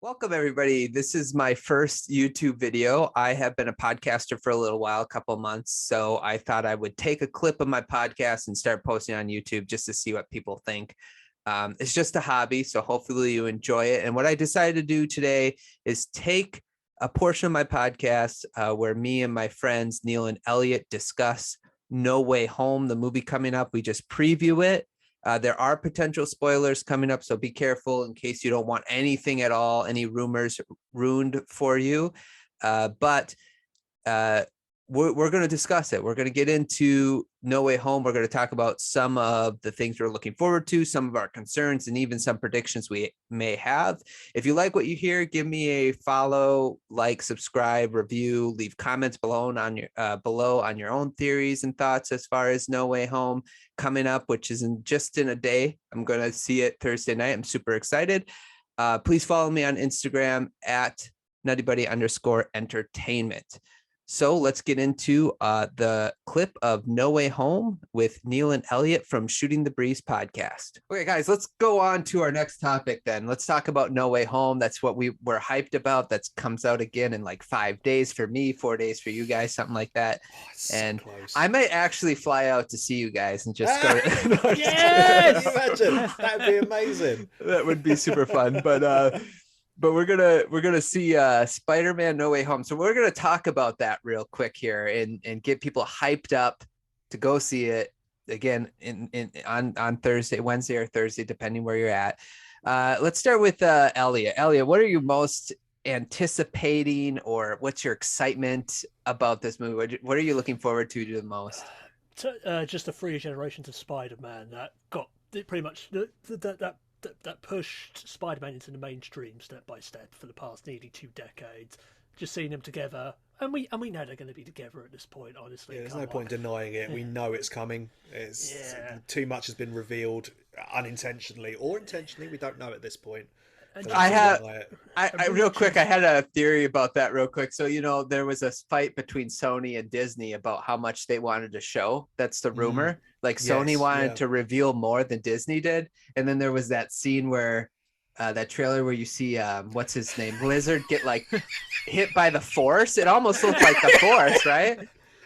Welcome, everybody. This is my first YouTube video. I have been a podcaster for a little while, a couple months. So I thought I would take a clip of my podcast and start posting on YouTube just to see what people think. It's just a hobby, so hopefully you enjoy it. And what I decided to do today is take a portion of my podcast where me and my friends, Neil and Elliot, discuss No Way Home, the movie coming up. We just preview it. There are potential spoilers coming up, so be careful in case you don't want anything at all, any rumors ruined for you. But we're going to discuss it. We're going to get into No Way Home. We're going to talk about some of the things we're looking forward to, some of our concerns, and even some predictions we may have. If you like what you hear, give me a follow, like, subscribe, review, leave comments below on your own theories and thoughts as far as No Way Home coming up, which is just in a day. I'm going to see it Thursday night. I'm super excited. Please follow me on Instagram at nuttybuddy_entertainment. So let's get into the clip of No Way Home with Neil and Elliot from Shooting the Breeze podcast. Okay, guys, let's go on to our next topic then. Let's talk about No Way Home. That's what we were hyped about. That comes out again in like 5 days for me, 4 days for you guys, something like that. So and close. I might actually fly out to see you guys and just go. No, yes! Imagine that'd be amazing. That would be super fun. But we're gonna see Spider-Man No Way Home. So we're gonna talk about that real quick here and get people hyped up to go see it again on Thursday, Wednesday or Thursday, depending where you're at. Let's start with Elliot. Elliot, what are you most anticipating, or what's your excitement about this movie? What are you looking forward to the most? Just the 3 generations of Spider-Man that got pretty much that pushed Spider-Man into the mainstream step by step for the past nearly 2 decades. Just seeing them together, and we know they're going to be together at this point. Honestly, there's no point denying it. We know it's coming. Too much has been revealed unintentionally or intentionally. We don't know at this point. I real quick, I had a theory about that real quick. So, there was a fight between Sony and Disney about how much they wanted to show. That's the rumor. Like Sony wanted to reveal more than Disney did. And then there was that scene where that trailer where you see what's his name, Lizard, get like hit by the Force. It almost looked like the Force, right?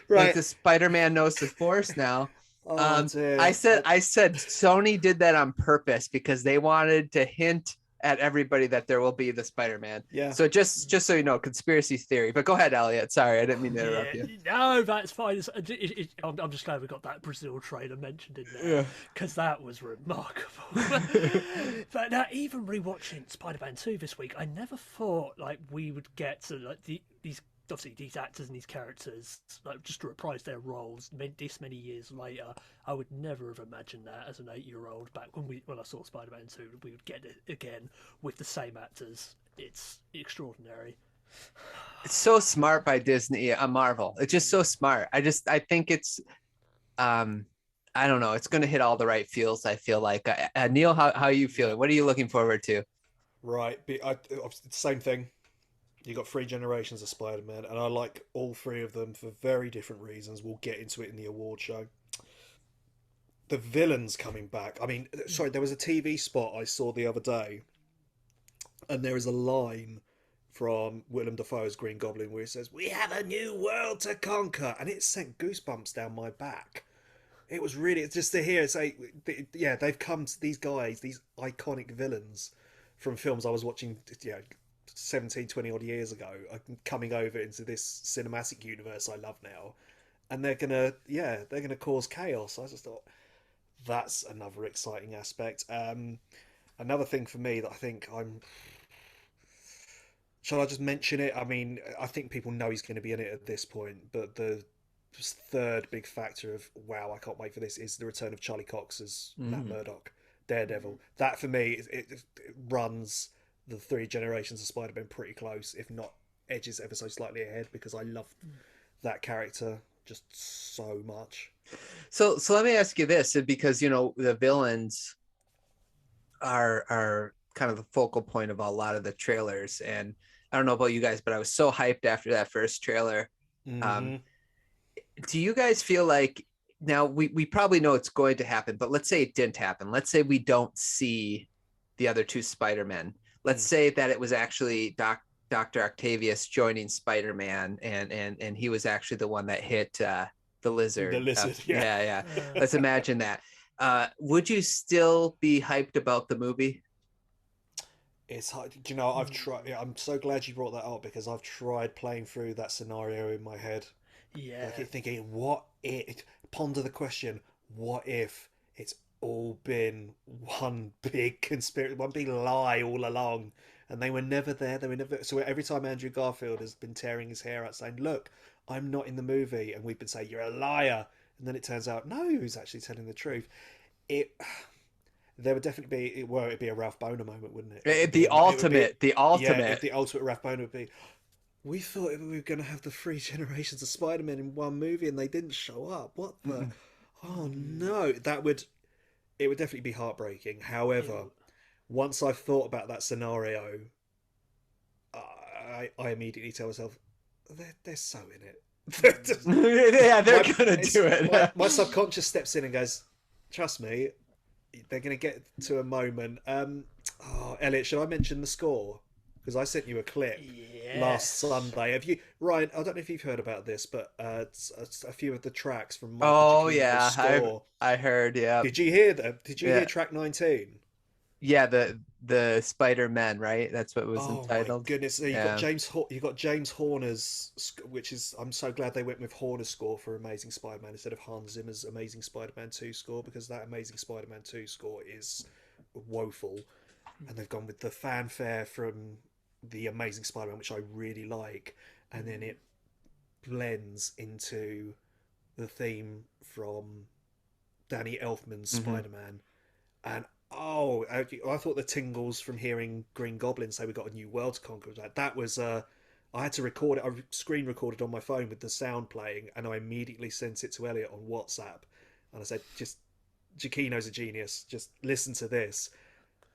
Like the Spider-Man knows the Force now. I said Sony did that on purpose because they wanted to hint at everybody that there will be the Spider-Man. Yeah. So just so you know, conspiracy theory. But go ahead, Elliot. Sorry, I didn't mean to interrupt you. No, that's fine. I'm just glad we got that Brazil trailer mentioned in there because that was remarkable. But now, even rewatching Spider-Man 2 this week, I never thought like we would get to like these actors and these characters like just to reprise their roles this many years later. I would never have imagined that as an 8-year-old back when I saw Spider-Man 2 we would get it again with the same actors. It's extraordinary. It's so smart by Disney, Marvel. It's just so smart. I think it's I don't know, it's going to hit all the right feels. I feel like Neil, how are you feeling? What are you looking forward to? Right, same thing. You got 3 generations of Spider-Man, and I like all 3 of them for very different reasons. We'll get into it in the award show. The villains coming back. I mean, sorry, there was a TV spot I saw the other day, and there is a line from Willem Dafoe's Green Goblin where he says, "We have a new world to conquer," and it sent goosebumps down my back. It was really just to hear it say, yeah, they've come to these guys, these iconic villains from films I was watching, 17, 20 odd years ago, coming over into this cinematic universe I love now, and they're gonna cause chaos. I just thought that's another exciting aspect. Another thing for me that I think shall I just mention it? I mean, I think people know he's going to be in it at this point, but the third big factor of wow, I can't wait for this is the return of Charlie Cox as Matt Murdock, Daredevil. That for me it runs the 3 generations of Spider-Man pretty close, if not edges ever so slightly ahead, because I love that character just so much. So let me ask you this, because the villains are kind of the focal point of a lot of the trailers, and I don't know about you guys, but I was so hyped after that first trailer. Do you guys feel like, now we probably know it's going to happen, but let's say it didn't happen. Let's say we don't see the other 2 Spider-Men. let's say that it was actually Dr. Octavius joining Spider-Man, and he was actually the one that hit the lizard. The lizard, yeah. Let's imagine that. Would you still be hyped about the movie? It's hard. You know, I've tried. I'm so glad you brought that up because I've tried playing through that scenario in my head. Yeah. Like thinking, what if? Ponder the question: what if it's all been one big conspiracy, one big lie all along, and they were never there? They were never. So every time Andrew Garfield has been tearing his hair out, saying, "Look, I'm not in the movie," and we've been saying, "You're a liar," and then it turns out, no, he was actually telling the truth. It. There would definitely be, well, it'd be a Ralph Boner moment, wouldn't it? The ultimate. Yeah, if the ultimate Ralph Boner would be, we thought we were going to have the 3 generations of Spider-Man in one movie and they didn't show up. What the? Oh no, it would definitely be heartbreaking. However, once I've thought about that scenario, I immediately tell myself, they're so in it. Yeah, they're gonna do it. My subconscious steps in and goes, trust me, they're going to get to a moment. Elliot, should I mention the score? Because I sent you a clip last Sunday. Have you, Ryan? I don't know if you've heard about this, but it's a few of the tracks from Michael Giacchino's score. I heard. Yeah. Did you hear them? Did you hear track 19? Yeah, the Spider-Man, right? That's what it was entitled. Oh my goodness! You got James Horner's, which is, I'm so glad they went with Horner's score for Amazing Spider-Man instead of Hans Zimmer's Amazing Spider-Man 2 score, because that Amazing Spider-Man 2 score is woeful, and they've gone with the fanfare from the Amazing Spider-Man, which I really like, and then it blends into the theme from Danny Elfman's Spider-Man, and I thought the tingles from hearing Green Goblin say we got a new world to conquer. That was I had to record it. I screen recorded on my phone with the sound playing, and I immediately sent it to Elliot on WhatsApp, and I said, "Just Giacchino's a genius. Just listen to this."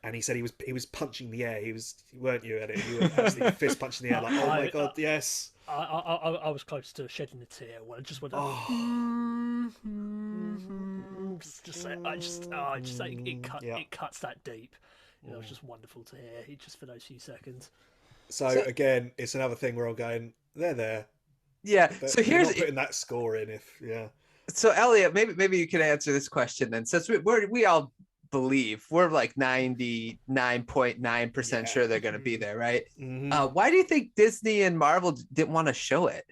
And he said he was punching the air. Weren't you, Elliot? You were actually fist punching the air, like, oh my god, yes. I was close to shedding a tear when I just went. It cuts that deep. It was just wonderful to hear. Just for those few seconds. So again, it's another thing where I'm going, they're there. Yeah. So here's not putting that score in. So Elliot, maybe you can answer this question then. Since we all believe, we're like 99.9% sure they're going to be there, right? Why do you think Disney and Marvel didn't want to show it?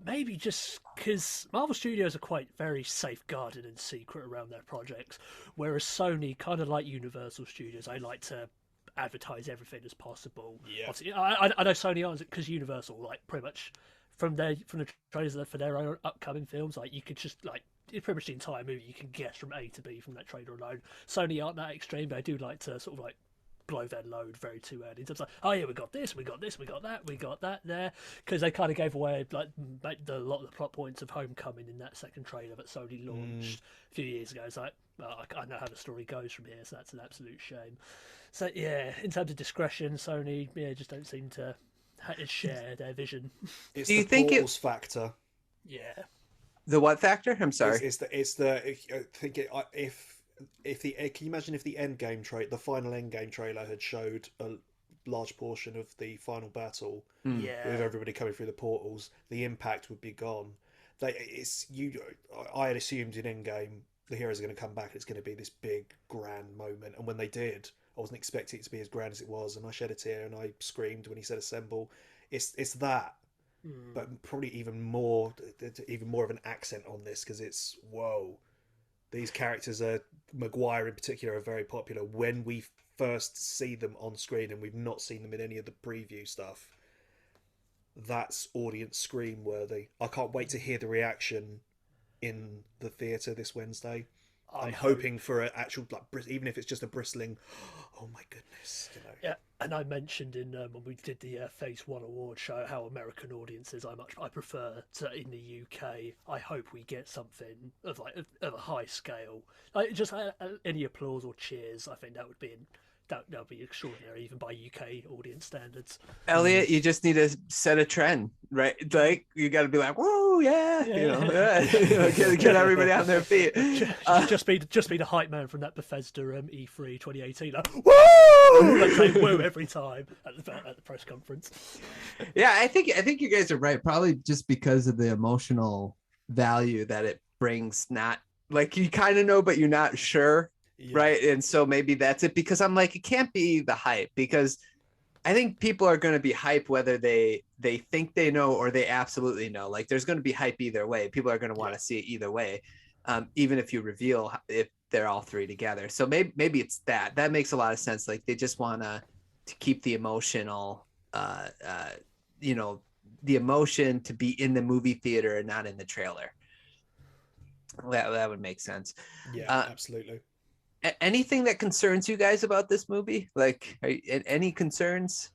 Maybe just because Marvel Studios are quite very safeguarded and secret around their projects, whereas Sony, kind of like Universal Studios, they like to advertise everything as possible. Yeah. Obviously, I know Sony aren't, because Universal, like, pretty much from the trailers for their own upcoming films, like, you could just, like, pretty much the entire movie you can guess from A to B from that trailer alone. Sony aren't that extreme, but I do like to sort of like blow their load very too early. It's like, oh yeah, we got this, we got that there, because they kind of gave away like a lot of the plot points of Homecoming in that second trailer that Sony launched a few years ago. It's like, well, I know how the story goes from here, so that's an absolute shame. So yeah, in terms of discretion, Sony just don't seem to share their vision. It's Do you think Portals factor? Yeah. The what factor? I'm sorry. If can you imagine if the the final Endgame trailer had showed a large portion of the final battle with everybody coming through the portals, the impact would be gone. I had assumed in Endgame the heroes are going to come back. It's going to be this big grand moment, and when they did, I wasn't expecting it to be as grand as it was, and I shed a tear and I screamed when he said assemble. It's that. But probably even more of an accent on this, because it's these characters Maguire in particular are very popular when we first see them on screen, and we've not seen them in any of the preview stuff. That's audience scream worthy. I can't wait to hear the reaction in the theatre this Wednesday. I'm hoping for an actual, like, even if it's just a bristling, oh my goodness, Yeah, and I mentioned when we did the Phase 1 award show how American audiences I prefer to in the UK. I hope we get something of a high scale, like just any applause or cheers. I think that would be that'll be extraordinary even by UK audience standards. Elliot, you just need to set a trend, right? Like you got to be like, "Whoa, yeah," you know, get everybody on their feet. Just be the hype man from that Bethesda E3 2018. Like, woo! Like saying woo every time at the press conference. Yeah, I think you guys are right. Probably just because of the emotional value that it brings. Not like you kind of know, but you're not sure. Yeah. Right. And so maybe that's it, because I'm like, it can't be the hype, because I think people are going to be hype whether they think they know or they absolutely know. Like there's going to be hype either way. People are going to want to see it either way, even if you reveal if they're all three together. So maybe it's that makes a lot of sense. Like they just want to keep the emotional, you know, the emotion to be in the movie theater and not in the trailer. That would make sense. Yeah, absolutely. Anything that concerns you guys about this movie? Like, any concerns?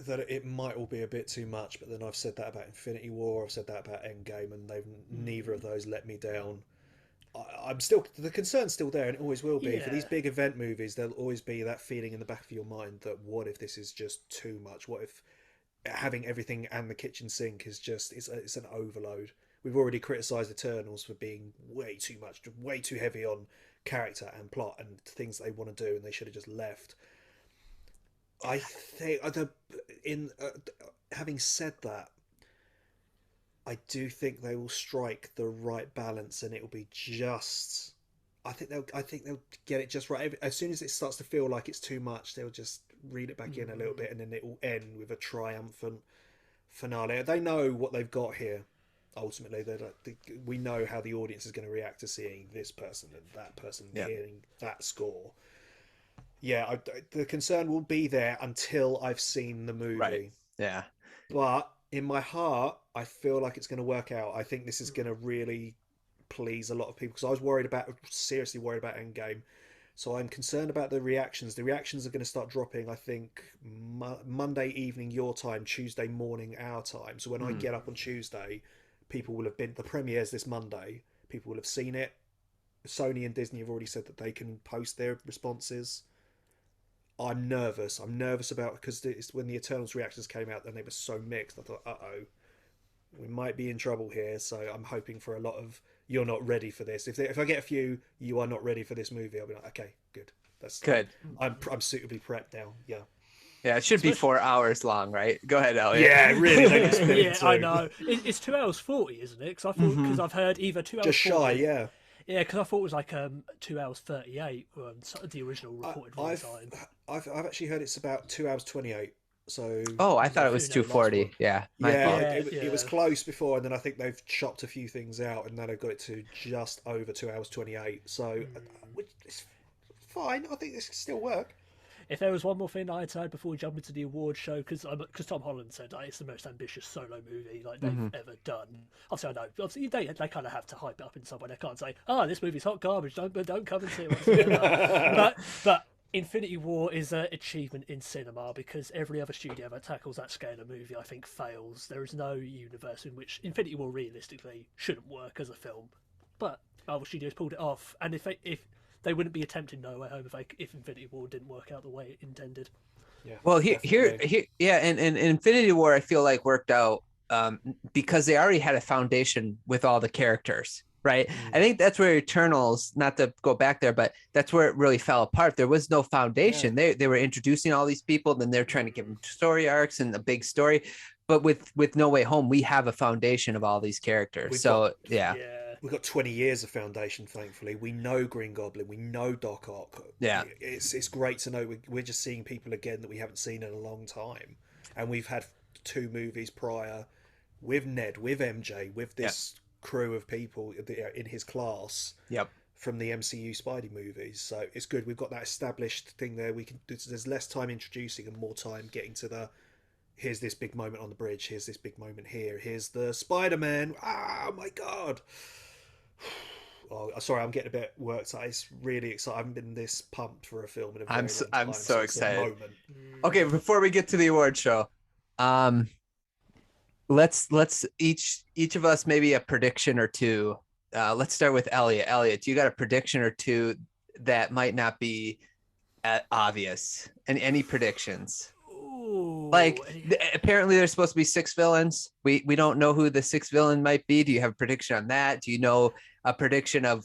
That it might all be a bit too much, but then I've said that about Infinity War, I've said that about Endgame, and neither of those let me down. I'm still, the concern's still there, and it always will be. Yeah. For these big event movies, there'll always be that feeling in the back of your mind that what if this is just too much? What if having everything and the kitchen sink is just it's an overload? We've already criticised Eternals for being way too much, way too heavy on character and plot and things they want to do, and they should have just left. I think having said that, I do think they will strike the right balance, and it will be just. I think they'll get it just right. As soon as it starts to feel like it's too much, they'll just reel it back in a little bit, and then it will end with a triumphant finale. They know what they've got here. Ultimately, we know how the audience is going to react to seeing this person and that person, hearing that score. Yeah, the concern will be there until I've seen the movie. Right. Yeah. But in my heart, I feel like it's going to work out. I think this is going to really please a lot of people, because I was seriously worried about Endgame. So I'm concerned about the reactions. The reactions are going to start dropping, I think, Monday evening your time, Tuesday morning our time. So when I get up on Tuesday, people will have been, the premiere's this Monday, people will have seen it. Sony and Disney have already said that they can post their responses. I'm nervous about, because it's when the Eternals reactions came out, then they were so mixed. I thought, we might be in trouble here. So I'm hoping for a lot of, you're not ready for this. If I get a few, you are not ready for this movie, I'll be like, okay, good. That's good. I'm suitably prepped now. Yeah. Yeah, it should be 4 hours long, right? Go ahead, Elliot. Yeah, really. Yeah, I know. It's 2 hours 40, isn't it? Because I thought, because I've heard either 2 hours just shy, 40, yeah. Yeah, because I thought it was like 2 hours 38, the original reported runtime. I've actually heard it's about 2 hours 28. So I thought it was 240. Yeah, it was close before, and then I think they've chopped a few things out, and now they've got it to just over 2 hours 28. So which is fine. I think this can still work. If there was one more thing I'd say before we jump into the award show, because Tom Holland said it's the most ambitious solo movie like they've ever done. Obviously, I know. Obviously, they kind of have to hype it up in some way. They can't say, this movie's hot garbage. Don't come and see it. But Infinity War is an achievement in cinema, because every other studio that tackles that scale of movie, I think, fails. There is no universe in which Infinity War realistically shouldn't work as a film, but other studios pulled it off. And if they wouldn't be attempting No Way Home if Infinity War didn't work out the way it intended. Yeah. Well, here, and Infinity War, I feel like worked out because they already had a foundation with all the characters, right? I think that's where Eternals, not to go back there, but that's where it really fell apart. There was no foundation. Yeah. They were introducing all these people, then they're trying to give them story arcs and a big story. But with No Way Home, we have a foundation of all these characters. We've got 20 years of foundation, thankfully. We know Green Goblin. We know Doc Ock. Yeah. It's great to know we're just seeing people again that we haven't seen in a long time. And we've had 2 movies prior with Ned, with MJ, with this crew of people in his class from the MCU Spidey movies. So it's good. We've got that established thing there. There's less time introducing and more time getting to the, here's this big moment on the bridge, here's this big moment here, here's the Spider-Man. Oh my God. Oh, sorry, I'm getting a bit worked out. It's really exciting. I haven't been this pumped for a film in a very long time. I'm so excited. Moment. Okay, before we get to the award show, let's each of us maybe a prediction or two. Let's start with Elliot. Elliot, you got a prediction or two that might not be obvious. And any predictions? Ooh, Like apparently there's supposed to be 6 villains. We don't know who the 6th villain might be. Do you have a prediction on that? Do you know a prediction of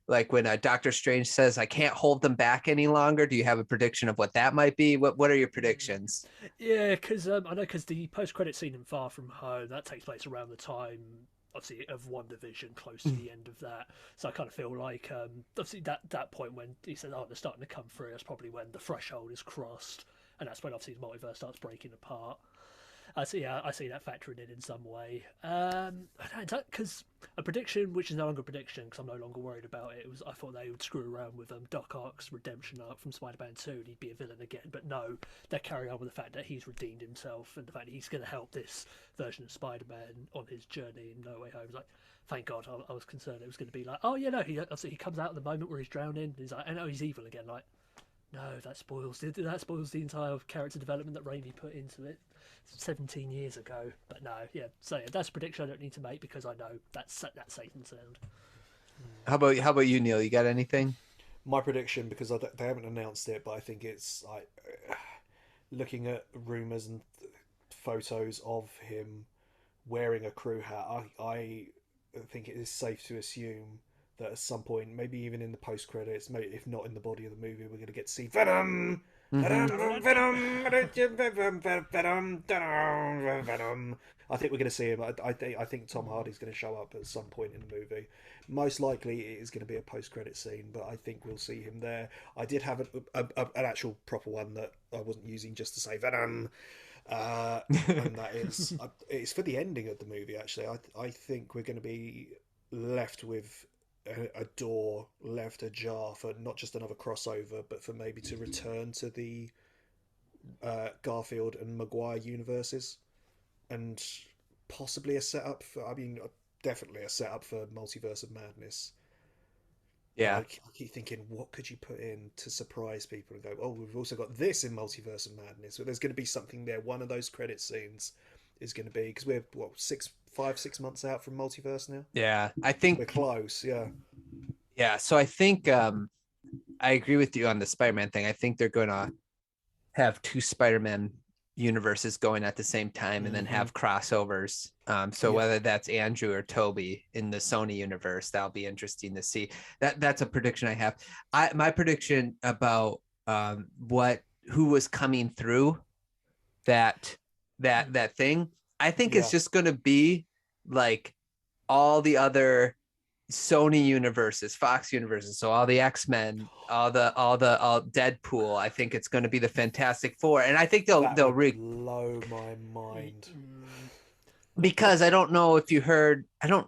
like when Doctor Strange says I can't hold them back any longer? Do you have a prediction of what that might be? What are your predictions? Yeah, because I know because the post-credit scene in Far From Home that takes place around the time, obviously, of WandaVision, close to the end of that. So I kind of feel like obviously that point when he said, "Oh, they're starting to come through," that's probably when the threshold is crossed, and that's when obviously the multiverse starts breaking apart. I see that factoring in some way. Because a prediction, which is no longer a prediction, because I'm no longer worried about it. I thought they would screw around with Doc Ock's redemption arc from Spider-Man 2, and he'd be a villain again. But no, they're carrying on with the fact that he's redeemed himself, and the fact that he's going to help this version of Spider-Man on his journey in No Way Home. It's like, thank God, I was concerned it was going to be like, oh yeah, no, he comes out at the moment where he's drowning. He's like, I know he's evil again. Like, no, that spoils the entire character development that Raimi put into it 17 years ago. But no, yeah. So yeah, that's a prediction I don't need to make because I know that's Satan sound. How about you, Neil? You got anything? My prediction, because they haven't announced it, but I think it's like looking at rumors and photos of him wearing a crew hat. I think it is safe to assume that at some point, maybe even in the post credits, maybe if not in the body of the movie, we're going to get to see Venom. Venom. I think we're going to see him. I think Tom Hardy's going to show up at some point in the movie. Most likely, it is going to be a post-credit scene, but I think we'll see him there. I did have an actual proper one that I wasn't using just to say Venom, and that is it's for the ending of the movie. Actually, I think we're going to be left with a door left ajar for not just another crossover, but for maybe to return to the Garfield and Maguire universes, and possibly a setup for. I mean, definitely a setup for Multiverse of Madness. Yeah, I keep thinking, what could you put in to surprise people and go, oh, we've also got this in Multiverse of Madness. But there's going to be something there. One of those credit scenes is going to be, because we're 5-6 months out from Multiverse now. Yeah, I think we're close. Yeah, so I think I agree with you on the Spider-Man thing. I think they're going to have 2 Spider-Man universes going at the same time and then have crossovers. So whether that's Andrew or Toby in the Sony universe, that'll be interesting to see. That's a prediction I have. My prediction about who was coming through that thing, I think it's just going to be like all the other Sony universes, Fox universes, so all the X-Men, all Deadpool. I think it's going to be the Fantastic Four, and I think they'll blow my mind, because I don't know if you heard. Did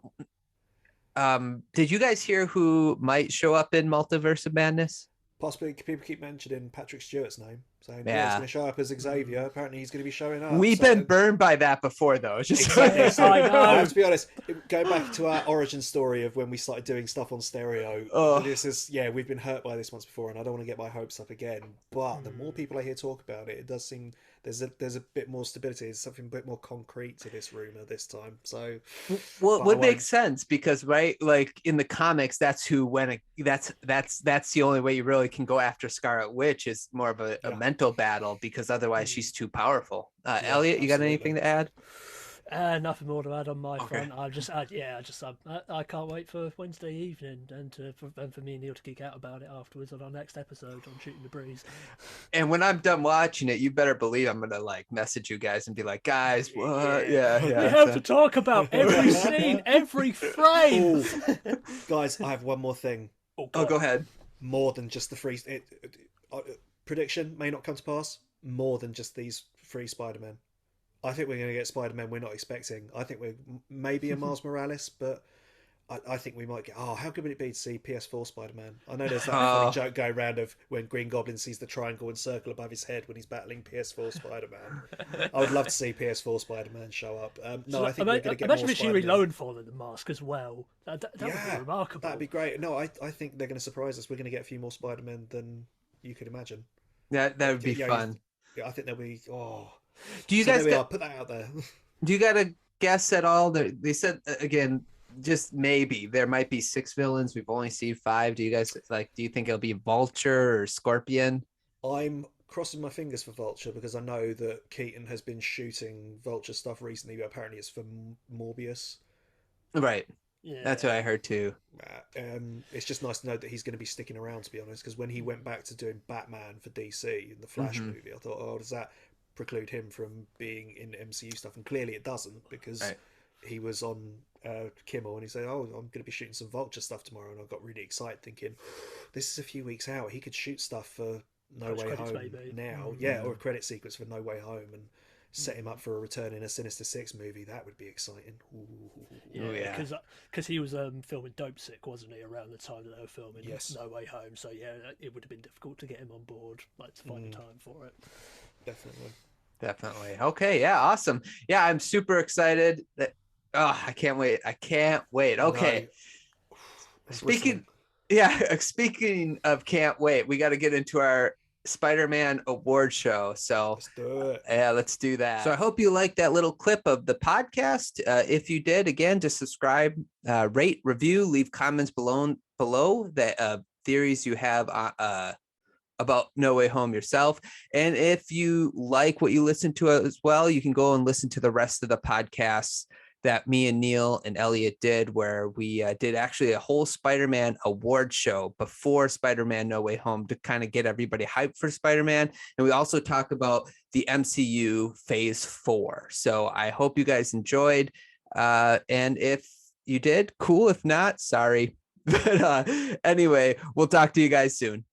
you guys hear who might show up in Multiverse of Madness? Possibly. People keep mentioning Patrick Stewart's name, saying he's going to show up as Xavier. Apparently, he's going to be showing up. We've been burned by that before, though. It's just exactly. So, I have to be honest. Going back to our origin story of when we started doing stuff on stereo, this is we've been hurt by this once before, and I don't want to get my hopes up again. But the more people I hear talk about it, it does seem there's a bit more stability. There's something a bit more concrete to this rumor this time. So, well, it would make sense because like in the comics, that's that's the only way you really can go after Scarlet Witch is more of a mental battle, because otherwise she's too powerful. Elliot, you got anything to add? Nothing more to add on my front. I can't wait for Wednesday evening and for me and Neil to geek out about it afterwards on our next episode on Shooting the Breeze. And when I'm done watching it, you better believe I'm gonna like message you guys and be like, guys, what? Yeah. We have to talk about every scene, every frame. Guys, I have one more thing. Go ahead. More than just the free prediction may not come to pass. More than just these 3 Spider-Men. I think we're going to get Spider-Man we're not expecting. I think we're maybe a Miles Morales, but I think we might get... Oh, how good would it be to see PS4 Spider-Man? I know there's that funny joke going around of when Green Goblin sees the triangle and circle above his head when he's battling PS4 Spider-Man. I would love to see PS4 Spider-Man show up. I think we're going to get imagine more if she reload for the mask as well. That would be remarkable. That'd be great. No, I think they're going to surprise us. We're going to get a few more Spider-Men than you could imagine. That would be fun. I think there'll be... Do you guys put that out there? Do you got a guess at all? They said again, just maybe there might be 6 villains. We've only seen 5. Do you guys do you think it'll be Vulture or Scorpion? I'm crossing my fingers for Vulture because I know that Keaton has been shooting Vulture stuff recently, but apparently it's for Morbius. Right. Yeah. That's what I heard too. It's just nice to know that he's going to be sticking around, to be honest, because when he went back to doing Batman for DC in the Flash movie, I thought, oh, does that preclude him from being in MCU stuff? And clearly it doesn't, because he was on Kimmel and he said, oh, I'm going to be shooting some Vulture stuff tomorrow. And I got really excited thinking, this is a few weeks out. He could shoot stuff for No Way Home now. Yeah, or a credit sequence for No Way Home and set him up for a return in a Sinister Six movie. That would be exciting. Yeah, because he was filming Dope Sick, wasn't he, around the time that they were filming No Way Home. So yeah, it would have been difficult to get him on board, like to find a time for it. Definitely. Okay. Yeah. Awesome. Yeah, I'm super excited. I can't wait. Okay. Speaking of can't wait, we got to get into our Spider-Man award show. So let's do it. Yeah, let's do that. So I hope you liked that little clip of the podcast. If you did, again, just subscribe, rate, review, leave comments below that theories you have about No Way Home yourself. And if you like what you listen to as well, you can go and listen to the rest of the podcasts that me and Neil and Elliot did, where we did actually a whole Spider-Man award show before Spider-Man No Way Home to kind of get everybody hyped for Spider-Man. And we also talk about the MCU Phase 4. So I hope you guys enjoyed. And if you did, cool. If not, sorry. But anyway, we'll talk to you guys soon.